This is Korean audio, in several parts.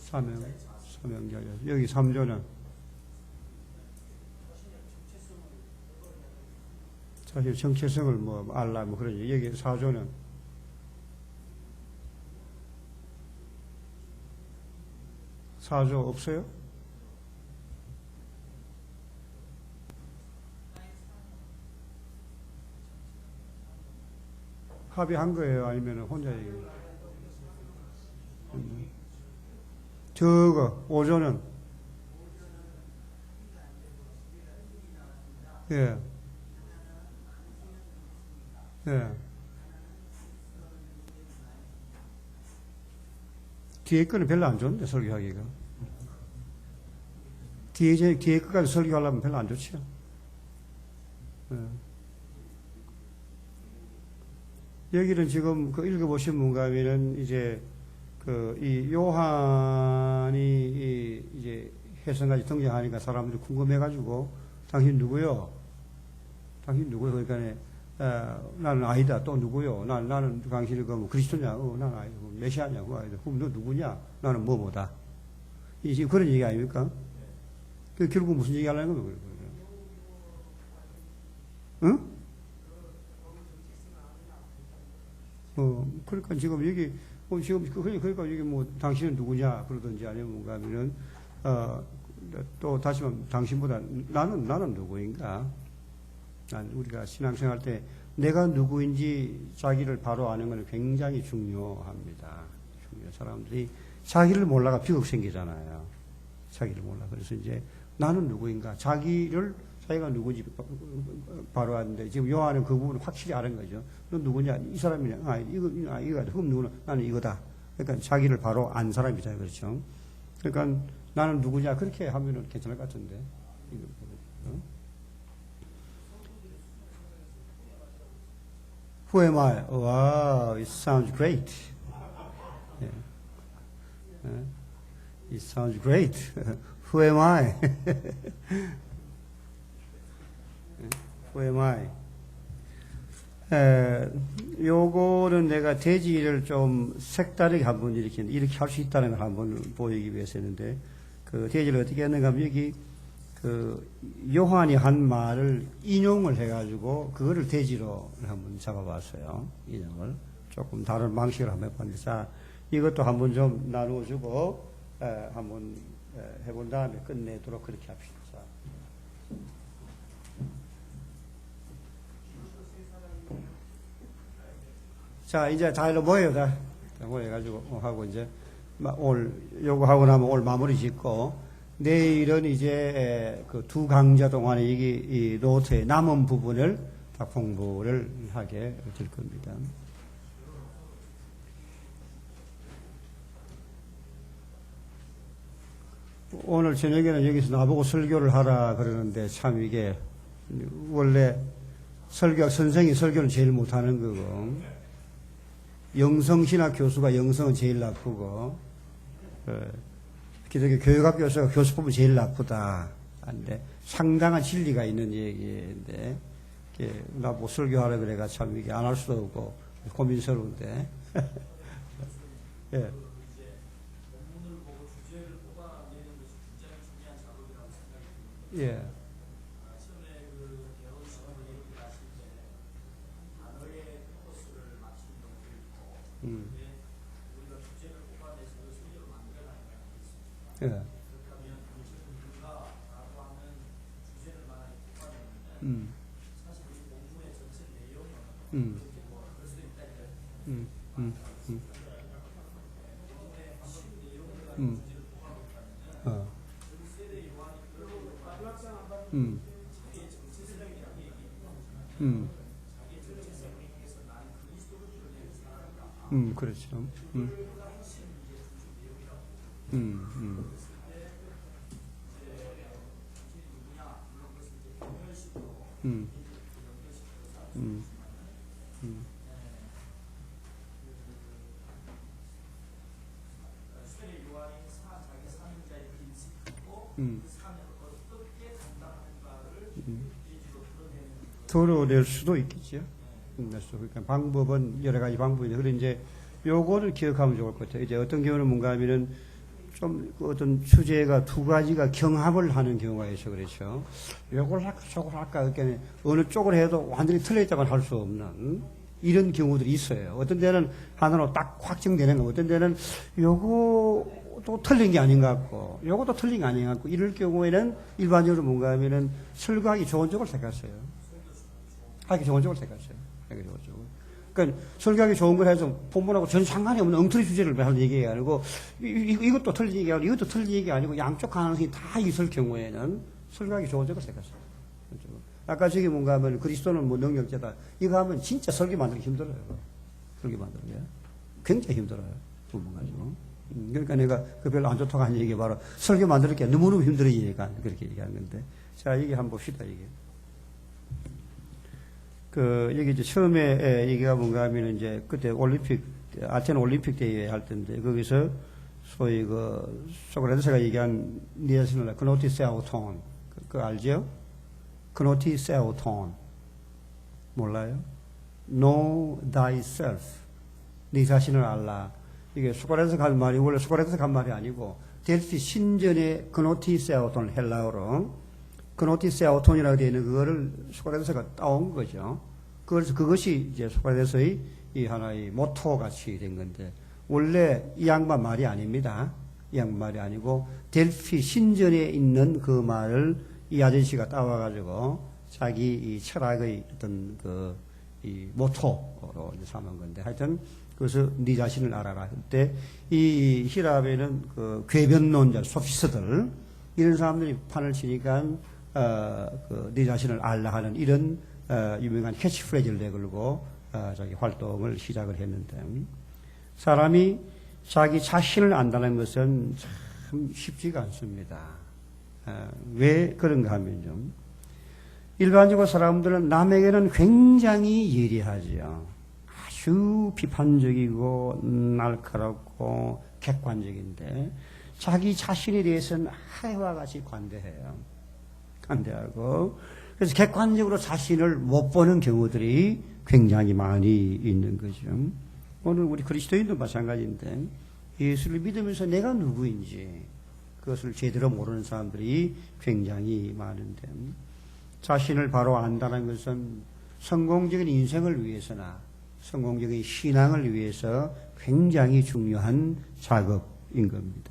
사명자죠. 여기 3조는 사실 정체성을 뭐 알라 뭐 그러지. 여기 4조는 사조 없어요? 합의한 거예요? 아니면 혼자 얘기해요? 저거 5조는 예. 예. 뒤에 거는 별로 안 좋은데, 설교하기가. 뒤에 거까지 설교하려면 별로 안 좋지요. 예. 여기는 지금 그 읽어보신 문가면은 이제 이 요한이 이제 해성까지 등장하니까 사람들이 궁금해가지고 당신 누구요? 당신 누구요? 그러니까 나는 아니다. 또 누구요? 나는 당신이 그 그리스도냐? 나는 아니다. 메시아냐? 그거 아니다. 그럼 너 누구냐? 나는 뭐뭐다. 이제 그런 얘기 아닙니까? 그 결국 무슨 얘기 하려는 거예요? 응? 그러니까 지금 여기 그러니까 여기 뭐 당신은 누구냐 그러든지 아니면 뭔가 하면은 또 다시 말하면 당신보다 나는 누구인가? 우리가 신앙생활 때 내가 누구인지 자기를 바로 아는 것은 굉장히 중요합니다. 사람들이 자기를 몰라가 비극 생기잖아요. 자기를 몰라. 그래서 이제 나는 누구인가? 자기가 누구지 바로 아는데 지금 요한은 그 부분을 확실히 아는 거죠. 너 누구냐? 이 사람이냐? 이거다. 그럼 누구는? 나는 이거다. 그러니까 자기를 바로 안 사람이잖아요. 그렇죠? 그러니까 나는 누구냐? 그렇게 하면은 괜찮을 것 같은데. Who am I? Wow, it sounds great. Yeah. It sounds great. Who am I? Who am I? 요거는 내가 대지를 좀 색다르게 한번 이렇게 할 수 있다는 걸 한번 보이기 위해서 했는데, 그 대지를 어떻게 했는가 하면 여기 요한이 한 말을 인용을 해가지고 그거를 대지로 한번 잡아봤어요. 인용을. 조금 다른 방식으로 한번 해봤는데, 자, 이것도 한번 좀 나누어주고, 한번 해본 다음에 끝내도록 그렇게 합시다. 자, 이제 다 일로 모여요, 다. 모여가지고, 하고 이제, 요거 하고 나면 오늘 마무리 짓고, 내일은 이제 그 두 강좌 동안에 이 노트의 남은 부분을 다 공부를 하게 될 겁니다. 오늘 저녁에는 여기서 나보고 설교를 하라 그러는데 참 이게 원래 설교학 선생이 설교는 제일 못하는 거고 영성신학 교수가 영성은 제일 나쁘고 기독교 교육학 교수가 교수 뽑으면 제일 나쁘다. 근데 상당한 진리가 있는 얘기인데 나보고 설교하라 그래가 참 이게 안 할 수도 없고 고민스러운데. 예. 예. 예. 그렇죠. 드러낼 수도 있겠죠. 그러니까 방법은 여러 가지 방법인데, 그런데 이제 요거를 기억하면 좋을 것 같아요. 이제 어떤 경우는 뭔가 하면은 좀 어떤 주제가 두 가지가 경합을 하는 경우가 있어 그렇죠. 요걸 할까 저걸 할까 그러니까 어느 쪽을 해도 완전히 틀렸다고는 할 수 없는 이런 경우들이 있어요. 어떤 데는 하나로 딱 확정되는 거, 어떤 데는 요거도 틀린 게 아닌 것 같고 요것도 틀린 게 아닌 것 같고 이럴 경우에는 일반적으로 뭔가 하면은 설교하기 좋은 쪽을 택했어요. 하기 좋은 쪽을 택했어요. 하기 좋은 쪽을. 그러니까 설교하기 좋은 걸 해서 본문하고 전혀 상관이 없는 엉터리 주제를 하는 얘기가 아니고 이것도 틀린 얘기가 아니고 이것도 틀린 얘기가 아니고 양쪽 가능성이 다 있을 경우에는 설교하기 좋은 쪽을 택했어요. 아까 저기 뭔가 하면 그리스도는 뭐 능력자다. 이거 하면 진짜 설교 만들기 힘들어요. 설교 만들기. 굉장히 힘들어요. 부분 가지고. 그러니까 내가 그 별로 안 좋다고 하는 얘기 바로 설교 만들기 너무너무 힘들어지니까 그렇게 얘기하는 건데. 자, 얘기 한번 봅시다, 이게. 여기 이제 처음에 얘기가 뭔가 하면 이제 그때 아테네 올림픽 대회 할 텐데 거기서 소위 소크라테스가 얘기한 니아신을 그노티세아오톤 그거 알죠? 그노티세아오톤 몰라요? Know thyself 네 자신을 알라. 이게 소크라테스가 한 말이 원래 소크라테스가 한 말이 아니고 델피 신전의 그노티세아오톤 헬라어로 그노티세아오톤이라고 되어 있는 그거를 소크라테스가 따온 거죠. 그래서 그것이 이제 소크라테스의 이 하나의 모토 같이 된 건데 원래 이 양반 말이 아닙니다. 이 양반 말이 아니고 델피 신전에 있는 그 말을 이 아저씨가 따와가지고 자기 이 철학의 어떤 이 모토로 삼은 건데 하여튼 그래서 네 자신을 알아라. 그때 이 히랍에는 그 궤변론자 소피스트들 이런 사람들이 판을 치니까 네 자신을 알라 하는 이런 유명한 캐치프레이즈를 내걸고 자기 활동을 시작을 했는데 사람이 자기 자신을 안다는 것은 참 쉽지가 않습니다. 왜 그런가 하면 좀 일반적으로 사람들은 남에게는 굉장히 예리하죠. 아주 비판적이고 날카롭고 객관적인데 자기 자신에 대해서는 하와 같이 관대하고 그래서 객관적으로 자신을 못 보는 경우들이 굉장히 많이 있는 거죠. 오늘 우리 그리스도인도 마찬가지인데 예수를 믿으면서 내가 누구인지 그것을 제대로 모르는 사람들이 굉장히 많은데 자신을 바로 안다는 것은 성공적인 인생을 위해서나 성공적인 신앙을 위해서 굉장히 중요한 작업인 겁니다.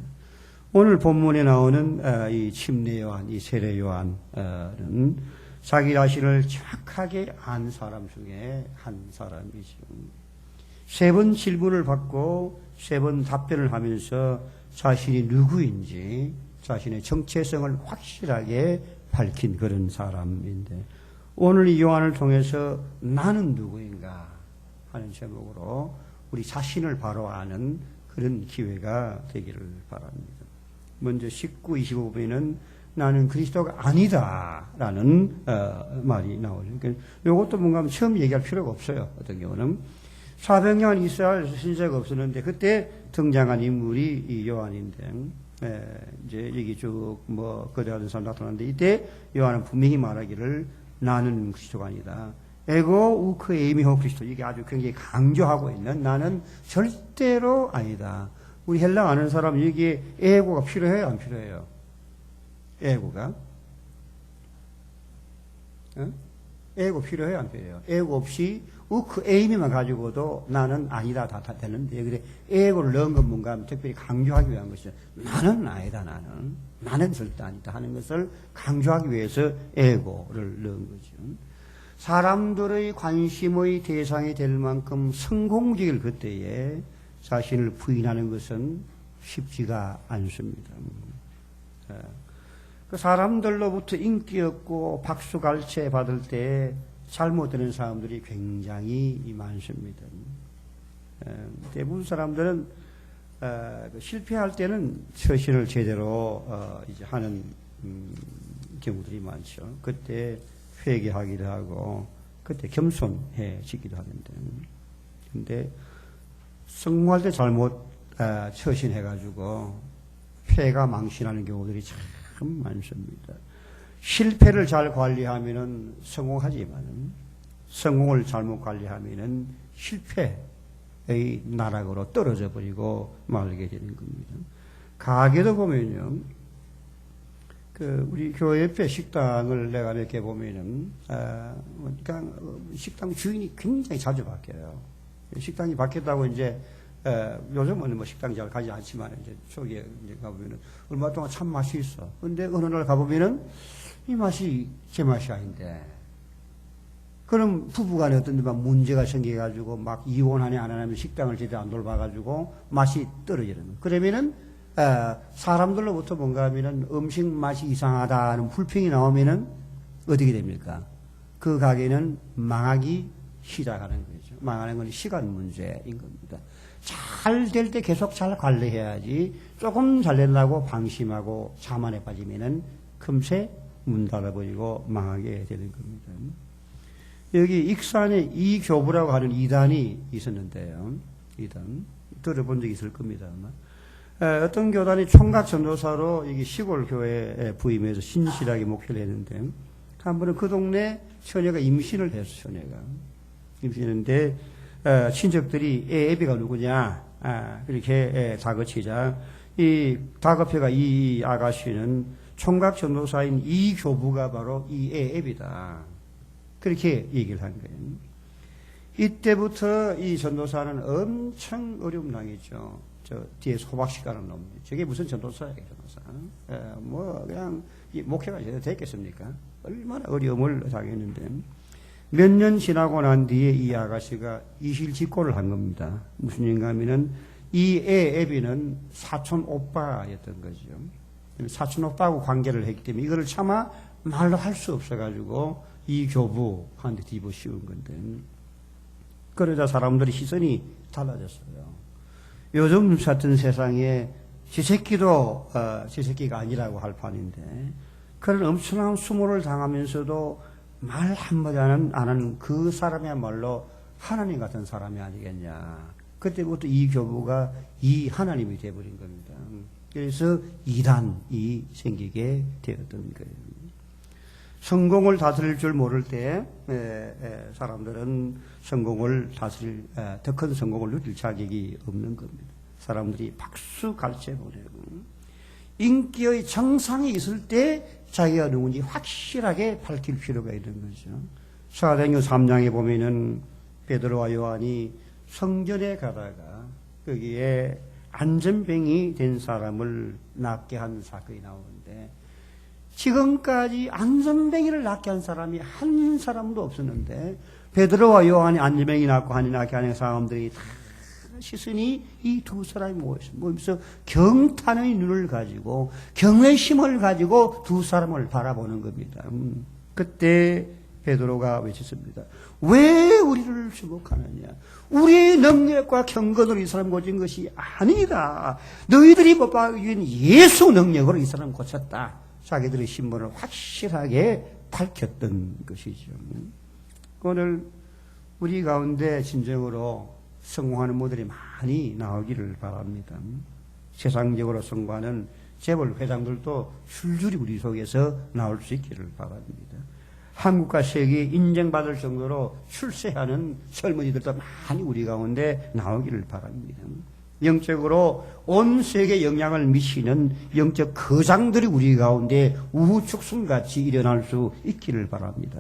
오늘 본문에 나오는 이 침례 요한, 이 세례 요한은 자기 자신을 정확하게 안 사람 중에 한 사람이죠. 3번 질문을 받고 3번 답변을 하면서 자신이 누구인지 자신의 정체성을 확실하게 밝힌 그런 사람인데 오늘 이 요한을 통해서 나는 누구인가 하는 제목으로 우리 자신을 바로 아는 그런 기회가 되기를 바랍니다. 먼저 19, 25번에는 나는 그리스도가 아니다라는 말이 나오죠. 그러니까 이것도 뭔가 처음 얘기할 필요가 없어요. 어떤 경우는 400년 이스라엘 신세가 없었는데 그때 등장한 인물이 이 요한인데 이제 여기 쭉 거대한 사람 나타났는데 이때 요한은 분명히 말하기를 나는 그리스도가 아니다. 에고 우크 에이미호 그리스도 이게 아주 굉장히 강조하고 있는 나는 절대로 아니다. 우리 헬라 아는 사람 여기에 에고가 필요해요? 안 필요해요? 에고가? 에고 필요해요? 안 필요해요? 에고 없이 우크 에이미만 가지고도 나는 아니다 다 되는데 그래 에고를 넣은 건 뭔가 하면 특별히 강조하기 위한 것이죠. 나는 아니다 나는 절대 아니다 하는 것을 강조하기 위해서 에고를 넣은 거죠. 사람들의 관심의 대상이 될 만큼 성공적일 그때에 자신을 부인하는 것은 쉽지가 않습니다. 그 사람들로부터 인기 없고 박수갈채 받을 때 잘못되는 사람들이 굉장히 많습니다. 대부분 사람들은 실패할 때는 처신을 제대로 이제 하는 경우들이 많죠. 그때 회개하기도 하고 그때 겸손해지기도 하는데 근데 성공할 때 잘못 처신해가지고 폐가 망신하는 경우들이 참 많습니다. 실패를 잘 관리하면은 성공하지만 성공을 잘못 관리하면은 실패의 나락으로 떨어져 버리고 말게 되는 겁니다. 가게도 보면요, 우리 교회 옆에 식당을 내가 몇 개 보면은, 그냥 식당 주인이 굉장히 자주 바뀌어요. 식당이 바뀌었다고 이제, 요즘은 뭐 식당 잘 가지 않지만, 이제 초기에 이제 가보면은, 얼마 동안 참 맛이 있어. 근데 어느 날 가보면은, 이 맛이 제 맛이 아닌데. 그럼 부부간에 어떤 데 막 문제가 생겨가지고, 막 이혼하냐 안 하냐면 식당을 제대로 안 돌봐가지고, 맛이 떨어지는 거예요. 그러면은, 사람들로부터 뭔가 하면은 음식 맛이 이상하다는 불평이 나오면은 어떻게 됩니까? 그 가게는 망하기 시작하는 거죠. 망하는 건 시간 문제인 겁니다. 잘 될 때 계속 잘 관리해야지 조금 잘 된다고 방심하고 자만에 빠지면은 금세 문 닫아버리고 망하게 되는 겁니다. 여기 익산에 이교부라고 하는 이단이 있었는데요. 이단. 들어본 적이 있을 겁니다. 아마. 어떤 교단이 총각 전도사로 여기 시골 교회에 부임해서 신실하게 목회를 했는데, 한 번은 그 동네 처녀가 임신을 했어, 처녀가. 임신했는데, 친척들이 애비가 누구냐, 그렇게 다그치자, 이 다급해가 이 아가씨는 총각 전도사인 이 교부가 바로 이 애비다. 그렇게 얘기를 한 거예요. 이때부터 이 전도사는 엄청 어려움 당했죠. 저 뒤에 소박시 가는 놈. 저게 무슨 전도사예요, 전도사. 뭐 그냥 목회가 제대로 됐겠습니까? 얼마나 어려움을 당했는데 몇 년 지나고 난 뒤에 이 아가씨가 이실직고를 한 겁니다. 무슨 얘기인가 하면은 이 애비는 사촌 오빠였던 거죠. 사촌 오빠하고 관계를 했기 때문에 이거를 차마 말로 할 수 없어가지고 이 교부한테 뒤집어 씌운 건데, 그러자 사람들의 시선이 달라졌어요. 요즘 같은 세상에 지 새끼도 지 새끼가 아니라고 할 판인데, 그런 엄청난 수모를 당하면서도 말 한마디 안 하는 그 사람이야말로 하나님 같은 사람이 아니겠냐. 그때부터 이 교부가 이 하나님이 되어버린 겁니다. 그래서 이단이 생기게 되었던 거예요. 성공을 다스릴 줄 모를 때 사람들은 성공을 다스릴 더 큰 성공을 누릴 자격이 없는 겁니다. 사람들이 박수 갈채 보내고 인기의 정상이 있을 때 자기가 누군지 확실하게 밝힐 필요가 있는 거죠. 사도행전 3장에 보면은 베드로와 요한이 성전에 가다가 거기에 안전병이 된 사람을 낫게 한 사건이 나오는데, 지금까지 안전뱅이를 낫게 한 사람이 한 사람도 없었는데, 베드로와 요한이 안전뱅이 낫고 한이 낫게 하는 사람들이 다 시선이 이 두 사람이 모여서 경탄의 눈을 가지고 경외심을 가지고 두 사람을 바라보는 겁니다. 그때 베드로가 외쳤습니다. 왜 우리를 주목하느냐? 우리의 능력과 경건으로 이 사람 고친 것이 아니다. 너희들이 못 박은 예수 능력으로 이 사람 고쳤다. 자기들의 신분을 확실하게 밝혔던 것이죠. 오늘 우리 가운데 진정으로 성공하는 분들이 많이 나오기를 바랍니다. 세상적으로 성공하는 재벌 회장들도 줄줄이 우리 속에서 나올 수 있기를 바랍니다. 한국과 세계에 인정받을 정도로 출세하는 젊은이들도 많이 우리 가운데 나오기를 바랍니다. 영적으로 온 세계에 영향을 미치는 영적 거장들이 우리 가운데 우후축순같이 일어날 수 있기를 바랍니다.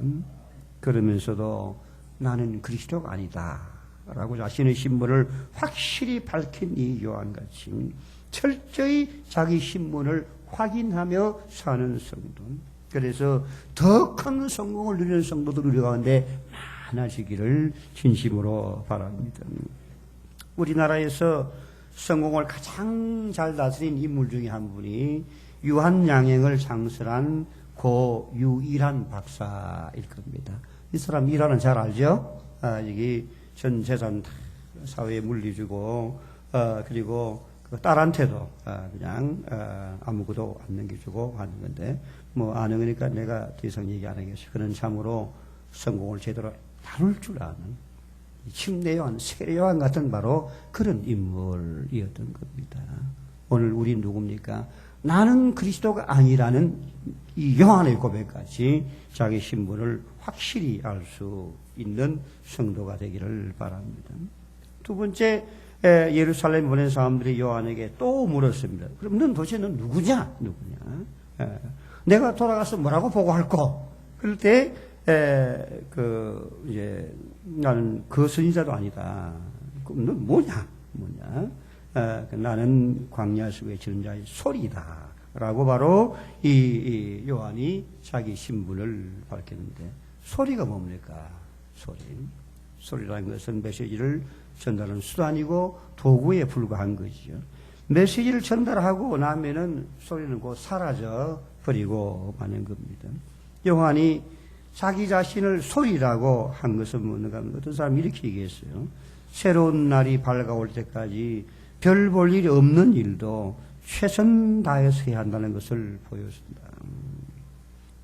그러면서도 나는 그리스도가 아니다 라고 자신의 신분을 확실히 밝힌 이 요한같이 철저히 자기 신분을 확인하며 사는 성도, 그래서 더 큰 성공을 누리는 성도들 우리 가운데 많아지기를 진심으로 바랍니다. 우리나라에서 성공을 가장 잘 다스린 인물 중에 한 분이 유한양행을 창설한 고 유일한 박사일 겁니다. 이 사람 이란은 잘 알죠? 여기 전 재산 사회에 물려주고, 그리고 그 딸한테도 그냥 아무것도 안 남겨주고 하는 건데, 뭐 아는 거니까 내가 더 이상 얘기 안 하겠어요. 그는 참으로 성공을 제대로 다룰 줄 아는 침례요한, 세례요한 같은 바로 그런 인물이었던 겁니다. 오늘 우리 누굽니까? 나는 그리스도가 아니라는 이 요한의 고백까지 자기 신분을 확실히 알 수 있는 성도가 되기를 바랍니다. 두 번째, 예루살렘 보낸 사람들이 요한에게 또 물었습니다. 그럼 넌 도대체 넌 누구냐? 내가 돌아가서 뭐라고 보고할꼬? 그럴 때, 이제, 나는 그 선지자도 아니다. 그럼 넌 뭐냐? 나는 광야 속에 지는 자의 소리다. 라고 바로 이 요한이 자기 신분을 밝혔는데, 소리가 뭡니까? 소리라는 것은 메시지를 전달하는 수단이고 도구에 불과한 것이죠. 메시지를 전달하고 나면은 소리는 곧 사라져 버리고 마는 겁니다. 요한이 자기 자신을 소리라고 한 것은 뭔가 하면 어떤 사람이 이렇게 얘기했어요. 새로운 날이 밝아올 때까지 별 볼 일이 없는 일도 최선 다해서 해야 한다는 것을 보여준다.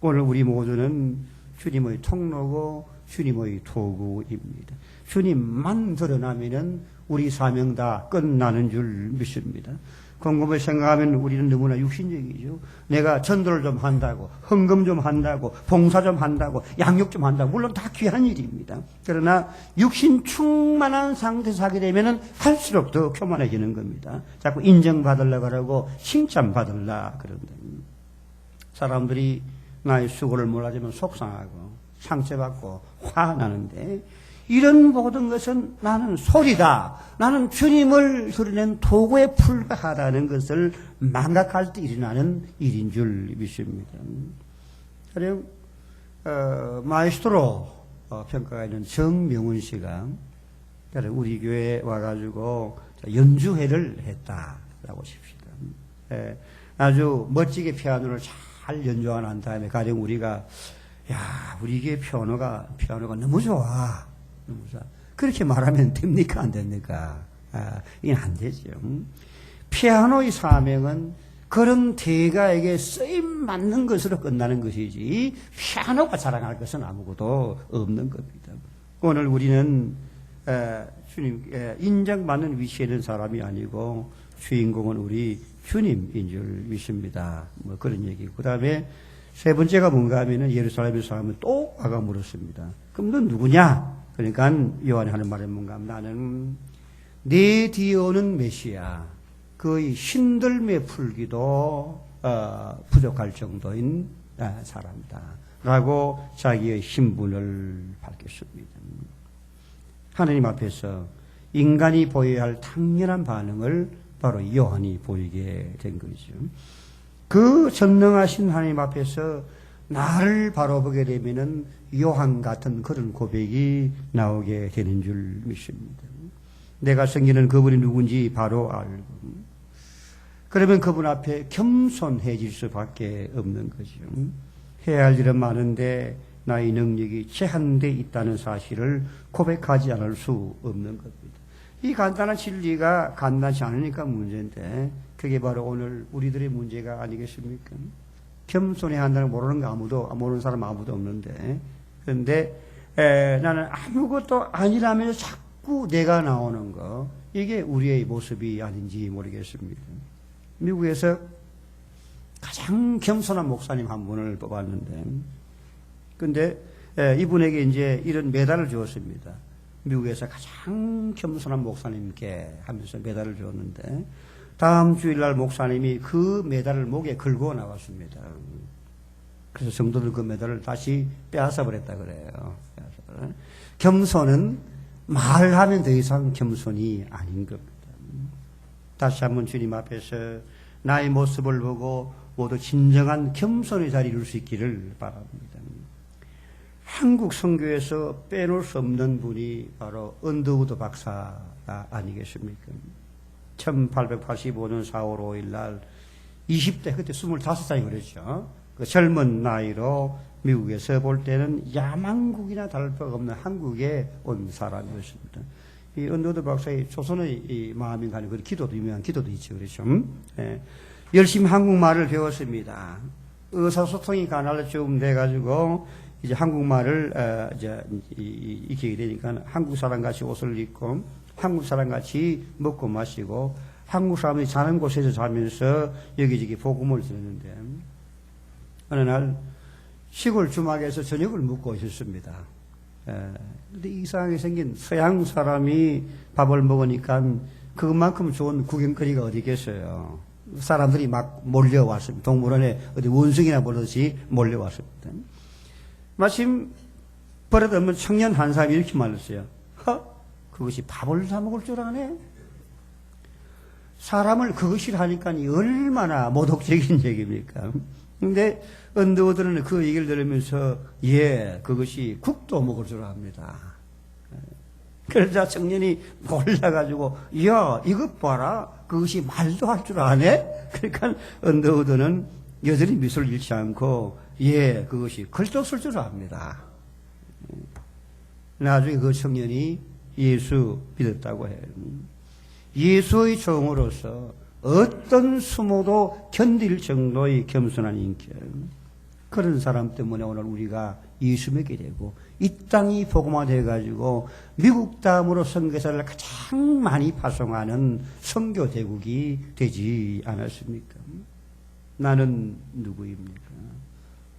오늘 우리 모두는 주님의 통로고 주님의 도구입니다. 주님만 드러나면은 우리 사명 다 끝나는 줄 믿습니다. 곰곰이 생각하면 우리는 너무나 육신적이죠. 내가 전도를 좀 한다고, 헌금 좀 한다고, 봉사 좀 한다고, 양육 좀 한다고, 물론 다 귀한 일입니다. 그러나 육신 충만한 상태에서 하게 되면은 할수록 더 교만해지는 겁니다. 자꾸 인정받으려고 하고 칭찬받으려고 그런다. 사람들이 나의 수고를 몰라주면 속상하고 상처받고 화나는데, 이런 모든 것은 나는 소리다. 나는 주님을 드러낸 도구에 불과하다는 것을 망각할 때 일어나는 일인 줄 믿습니다. 가령 마에스트로 평가가 있는 정명훈 씨가 우리 교회에 와가지고 연주회를 했다라고 칩시다. 아주 멋지게 피아노를 잘 연주한 다음에 가령 우리가 우리 교회 피아노가 너무 좋아. 그렇게 말하면 됩니까? 안 됩니까? 이건 안 되죠. 피아노의 사명은 그런 대가에게 쓰임 맞는 것으로 끝나는 것이지, 피아노가 자랑할 것은 아무것도 없는 겁니다. 오늘 우리는 주님 인정받는 위치에 있는 사람이 아니고 주인공은 우리 주님인 줄 믿습니다. 뭐 그런 얘기고, 그 다음에 세 번째가 뭔가 하면은 예루살렘의 사람은 또 와가 물었습니다. 그럼 넌 누구냐? 그러니까 요한이 하는 말은 뭔가 하면 나는 내 뒤에 오는 메시아, 그의 신들매 풀기도 부족할 정도인 사람이다. 라고 자기의 신분을 밝혔습니다. 하나님 앞에서 인간이 보여야 할 당연한 반응을 바로 요한이 보이게 된 거죠. 그 전능하신 하나님 앞에서 나를 바라보게 되면은 요한 같은 그런 고백이 나오게 되는 줄 믿습니다. 내가 섬기는 그분이 누군지 바로 알고, 그러면 그분 앞에 겸손해질 수밖에 없는 거죠. 해야 할 일은 많은데 나의 능력이 제한되어 있다는 사실을 고백하지 않을 수 없는 겁니다. 이 간단한 진리가 간단치 않으니까 문제인데, 그게 바로 오늘 우리들의 문제가 아니겠습니까? 겸손해야 한다는 모르는 사람 아무도 없는데, 그런데 나는 아무것도 아니라면서 자꾸 내가 나오는 거, 이게 우리의 모습이 아닌지 모르겠습니다. 미국에서 가장 겸손한 목사님 한 분을 뽑았는데, 근데 이분에게 이제 이런 메달을 주었습니다. 미국에서 가장 겸손한 목사님께 하면서 메달을 주었는데, 다음 주일날 목사님이 그 메달을 목에 걸고 나왔습니다. 그래서 성도들 그 메달을 다시 빼앗아 버렸다 그래요. 겸손은 말하면 더 이상 겸손이 아닌 겁니다. 다시 한번 주님 앞에서 나의 모습을 보고 모두 진정한 겸손의 자리를 이룰 수 있기를 바랍니다. 한국 선교에서 빼놓을 수 없는 분이 바로 언더우드 박사가 아니겠습니까? 1885년 4월 5일 날 20대, 그때 25살이 그랬죠. 그 젊은 나이로 미국에서 볼 때는 야망국이나 다를 바가 없는 한국에 온 사람이었습니다. 이 언더우드 박사의 조선의 이 마음이 가는 그 기도도, 유명한 기도도 있죠. 그렇죠. 열심히 한국말을 배웠습니다. 의사소통이 가난할 좀 돼가지고 이제 한국말을 이제 익히게 되니까 한국 사람 같이 옷을 입고 한국 사람 같이 먹고 마시고 한국 사람이 사는 곳에서 자면서 여기저기 복음을 듣는데, 어느 날 시골 주막에서 저녁을 먹고 있었습니다. 근데 이상하게 생긴 서양 사람이 밥을 먹으니까 그것만큼 좋은 구경거리가 어디 있겠어요. 사람들이 막 몰려왔습니다. 동물원에 어디 원숭이나 보듯이 몰려왔습니다. 마침 버릇없는 청년 한 사람이 이렇게 말했어요. 그것이 밥을 사 먹을 줄 아네? 사람을 그것이라 하니까 얼마나 모독적인 얘기입니까? 근데 언더우드는 그 얘기를 들으면서 그것이 국도 먹을 줄 압니다. 그러자 청년이 놀라가지고 이것 봐라, 그것이 말도 할 줄 아네? 그러니까 언더우드는 여전히 미소를 잃지 않고 그것이 글도 쓸 줄 압니다. 나중에 그 청년이 예수 믿었다고 해요. 예수의 종으로서 어떤 수모도 견딜 정도의 겸손한 인격. 그런 사람 때문에 오늘 우리가 예수 믿게 되고 이 땅이 복음화돼가지고 미국 다음으로 선교사를 가장 많이 파송하는 선교대국이 되지 않았습니까? 나는 누구입니까?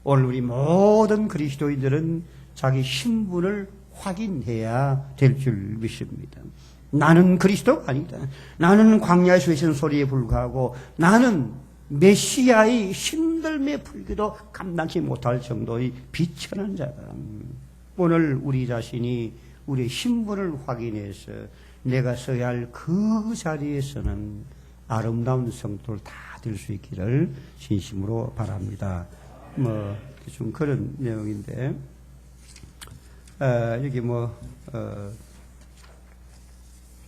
오늘 우리 모든 그리스도인들은 자기 신분을 확인해야 될 줄 믿습니다. 나는 그리스도가 아니다. 나는 광야에서 외치는 소리에 불과하고 나는 메시아의 신들매 불기도 감당치 못할 정도의 비천한 자다. 오늘 우리 자신이 우리의 신분을 확인해서 내가 서야 할 그 자리에서는 아름다운 성도를 다 될 수 있기를 진심으로 바랍니다. 좀 그런 내용인데, 여기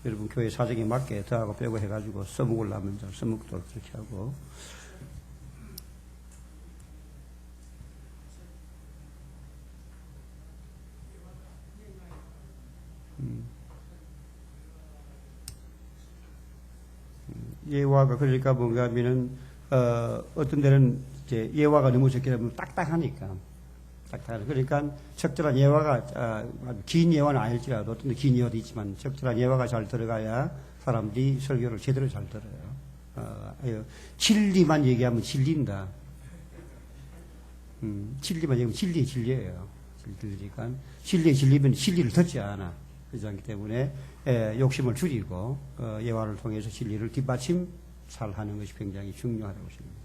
여러분 교회 사정에 맞게 더하고 빼고 해가지고 써먹으려면 좀 써먹도록 그렇게 하고. 예화가 그러니까 뭔가 하면은 어떤 데는 이제 예화가 너무 적게 되면 딱딱하니까. 그러니까 적절한 예화가 긴 예화는 아닐지라도 어떤 긴 예화도 있지만 적절한 예화가 잘 들어가야 사람들이 설교를 제대로 잘 들어요. 진리만 얘기하면 질린다. 진리만 얘기하면 진리예요. 그러니까 진리에 질리면 진리를 듣지 않아. 그렇지 않기 때문에 욕심을 줄이고 예화를 통해서 진리를 뒷받침 잘 하는 것이 굉장히 중요하다고 생각합니다.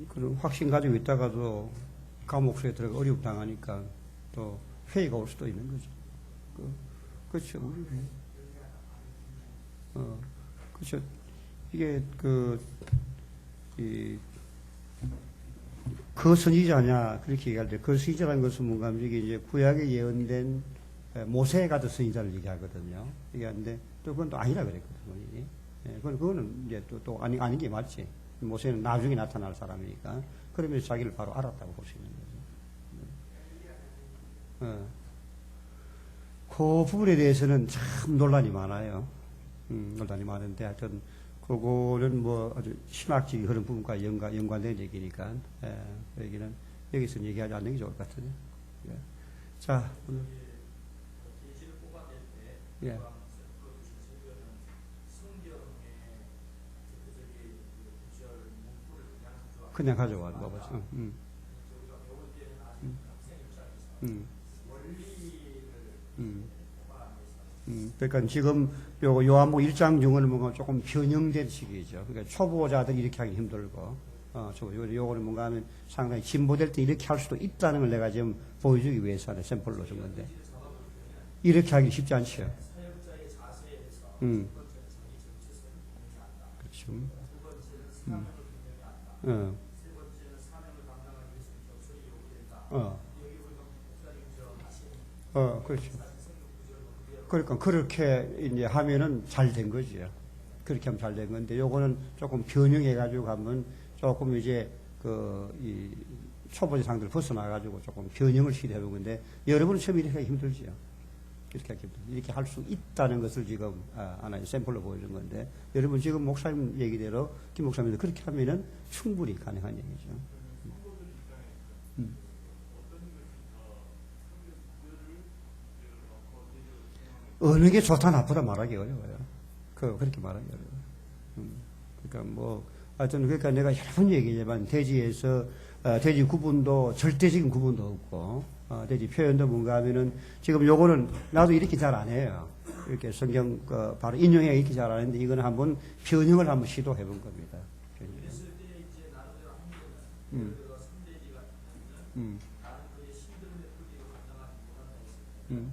그런 확신 가지고 있다가도 감옥소에 들어가 어려움 당하니까 또 회의가 올 수도 있는 거죠. 그렇죠. 그렇죠. 이게 그 선지자냐 그렇게 얘기할 때 그 선지자라는 것은 뭔가 이게 이제 구약에 예언된 모세에 가던 선지자를 얘기하거든요. 얘기하는데 또 그건 또 아니라 그랬거든요. 그거는 이제 또 아닌 게 맞지. 모세는 나중에 나타날 사람이니까. 그러면서 자기를 바로 알았다고 볼 수 있는 거죠. 그 부분에 대해서는 참 논란이 많아요. 논란이 많은데 하여튼 그거는 아주 신학적인 그런 부분과 연관된 얘기니까 그 얘기는 여기서는 얘기하지 않는 게 좋을 것 같은데. 자, 오늘 그냥 가져와 봐보죠. 그러니까 지금 요한복음 1장 중에는 뭔가 조금 변형된 식이죠. 그러니까 초보자들이 이렇게 하기 힘들고, 요거는 뭔가 하면 상당히 진보될 때 이렇게 할 수도 있다는 걸 내가 지금 보여주기 위해서 하는 샘플로 준 건데, 이렇게 하기 쉽지 않죠. 그렇죠. 그렇죠. 그러니까 그렇게 이제 하면은 잘 된 거지요. 그렇게 하면 잘 된 건데, 요거는 조금 변형해가지고 하면 조금 이제 이 초보자 상들을 벗어나가지고 조금 변형을 시도해본 건데, 여러분은 처음에 이렇게 하기 힘들지요. 이렇게 하기 힘들죠. 이렇게 할 수 있다는 것을 지금 하나의 샘플로 보여준 건데, 여러분 지금 목사님 얘기대로, 김 목사님도 그렇게 하면은 충분히 가능한 얘기죠. 어느 게 좋다 나쁘다 말하기 어려워요. 그렇게 말하기 어려워요. 그러니까 뭐 하여튼 그러니까 내가 여러 번 얘기했지만 돼지에서 돼지 구분도 절대적인 구분도 없고 돼지 표현도 뭔가 하면은 지금 요거는 나도 이렇게 잘 안 해요. 이렇게 성경 바로 인용해 이렇게 잘 안 했는데 이거는 한번 변형을 한번 시도해 본 겁니다. 음. 음. 음.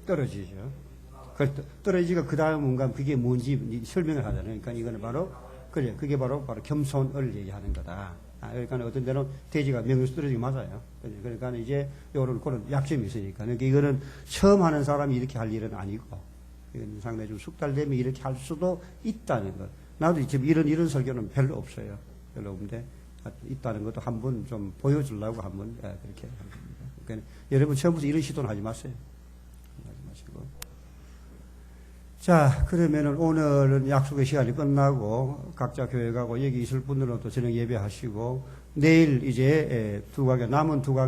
떨어지죠. 떨어지가 그 다음 뭔가 그게 뭔지 설명을 하잖아요. 그러니까 이거는 바로 그게 바로 겸손을 얘기하는 거다. 그러니까 어떤 데는 돼지가 명령수 떨어지기 맞아요. 그러니까 이제 요런 그런 약점이 있으니까. 그러니까 이거는 처음 하는 사람이 이렇게 할 일은 아니고 이건 상당히 좀 숙달되면 이렇게 할 수도 있다는 것. 나도 지금 이런 설교는 별로 없어요. 별로 없는데 있다는 것도 한번 좀 보여주려고 한번 그렇게 한 겁니다. 그러니까 여러분 처음부터 이런 시도는 하지 마세요. 자, 그러면은 오늘은 약속의 시간이 끝나고 각자 교회 가고 여기 있을 분들은 또 저녁 예배하시고 내일 이제 남은 두 강